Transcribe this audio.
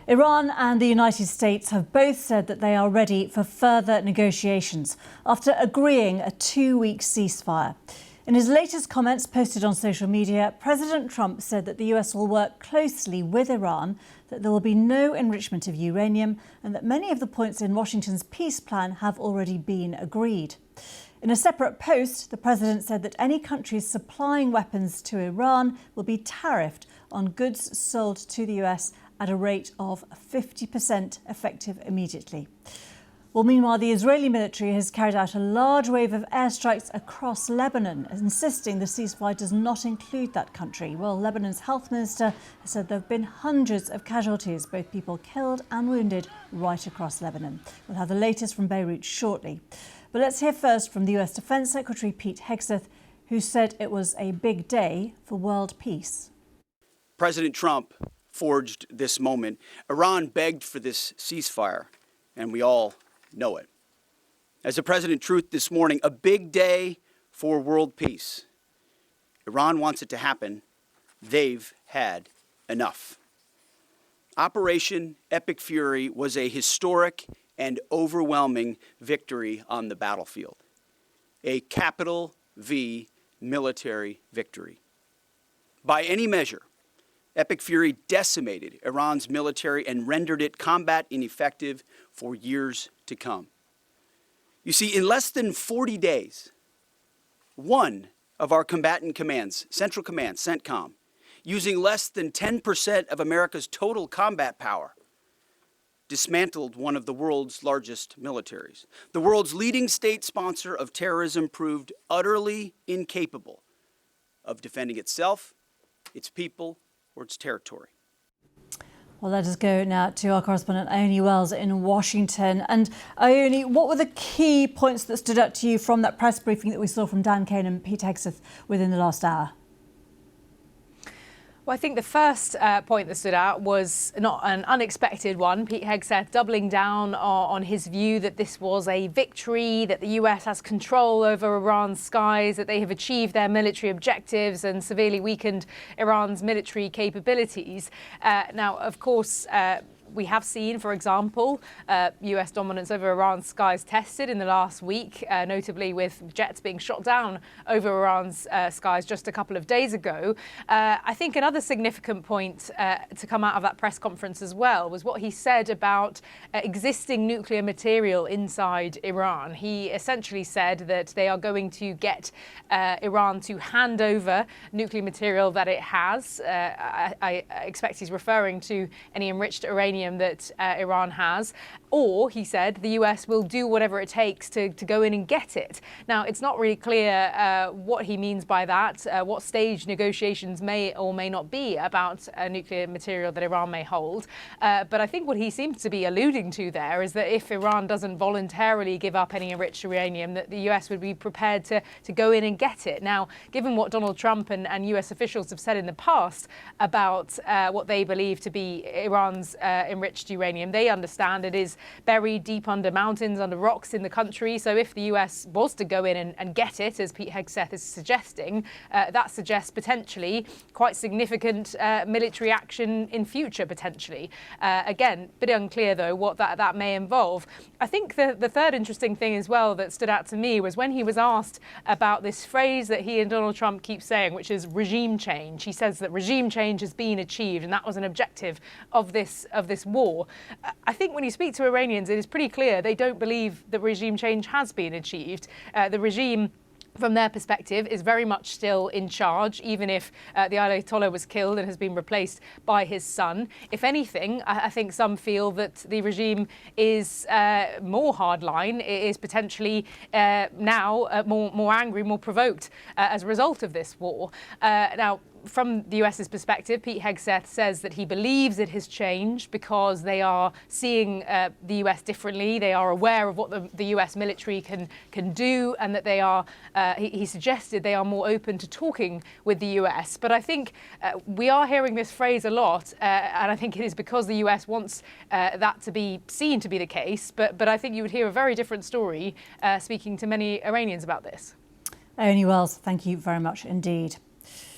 Iran and the United States have both said that they are ready for further negotiations after agreeing a 2-week ceasefire. In his latest comments posted on social media, President Trump said that the US will work closely with Iran, that there will be no enrichment of uranium, and that many of the points in Washington's peace plan have already been agreed. In a separate post, the president said that any countries supplying weapons to Iran will be tariffed on goods sold to the US at a rate of 50% effective immediately. Well, meanwhile, the Israeli military has carried out a large wave of airstrikes across Lebanon, insisting the ceasefire does not include that country. Well, Lebanon's health minister has said there have been hundreds of casualties, both people killed and wounded, right across Lebanon. We'll have the latest from Beirut shortly. But let's hear first from the US Defence Secretary Pete Hegseth, who said it was a big day for world peace. President Trump forged this moment. Iran begged for this ceasefire, and we all know it. As the President truth this morning, a big day for world peace. Iran wants it to happen. They've had enough. Operation Epic Fury was a historic and overwhelming victory on the battlefield. A capital V military victory. By any measure, Epic Fury decimated Iran's military and rendered it combat ineffective for years to come. You see, in less than 40 days, one of our combatant commands, Central Command, CENTCOM, using less than 10% of America's total combat power, dismantled one of the world's largest militaries. The world's leading state sponsor of terrorism proved utterly incapable of defending itself, its people, or its territory. Well, let us go now to our correspondent Ione Wells in Washington. And Ione, what were the key points that stood out to you from that press briefing that we saw from Dan Kane and Pete Hegseth within the last hour? Well, I think the first point that stood out was not an unexpected one. Pete Hegseth doubling down on his view that this was a victory, that the US has control over Iran's skies, that they have achieved their military objectives and severely weakened Iran's military capabilities. Now, of course, we have seen, for example, US dominance over Iran's skies tested in the last week, notably with jets being shot down over Iran's skies just a couple of days ago. I think another significant point to come out of that press conference as well was what he said about existing nuclear material inside Iran. He essentially said that they are going to get Iran to hand over nuclear material that it has. I expect he's referring to any enriched uranium that Iran has, or, he said, the US will do whatever it takes to go in and get it. Now, it's not really clear what he means by that, what stage negotiations may or may not be about nuclear material that Iran may hold. But I think what he seems to be alluding to there is that if Iran doesn't voluntarily give up any enriched uranium, that the US would be prepared to go in and get it. Now, given what Donald Trump and US officials have said in the past about what they believe to be Iran's enriched uranium, they understand it is buried deep under mountains, under rocks in the country. So if the US was to go in and get it, as Pete Hegseth is suggesting, that suggests potentially quite significant military action in future, potentially. Again, a bit unclear, though, what that may involve. I think the third interesting thing as well that stood out to me was when he was asked about this phrase that he and Donald Trump keep saying, which is regime change. He says that regime change has been achieved, and that was an objective of this war. I think when you speak to Iranians, it is pretty clear they don't believe that regime change has been achieved. The regime, from their perspective, is very much still in charge, even if the Ayatollah was killed and has been replaced by his son. If anything, I think some feel that the regime is more hardline, it is potentially now more angry, more provoked as a result of this war. Now, from the US's perspective, Pete Hegseth says that he believes it has changed because they are seeing the US differently. They are aware of what the US military can do, and that they are, he suggested they are more open to talking with the US. But I think we are hearing this phrase a lot, and I think it is because the US wants that to be seen to be the case. But I think you would hear a very different story speaking to many Iranians about this. Ione Wells, thank you very much indeed.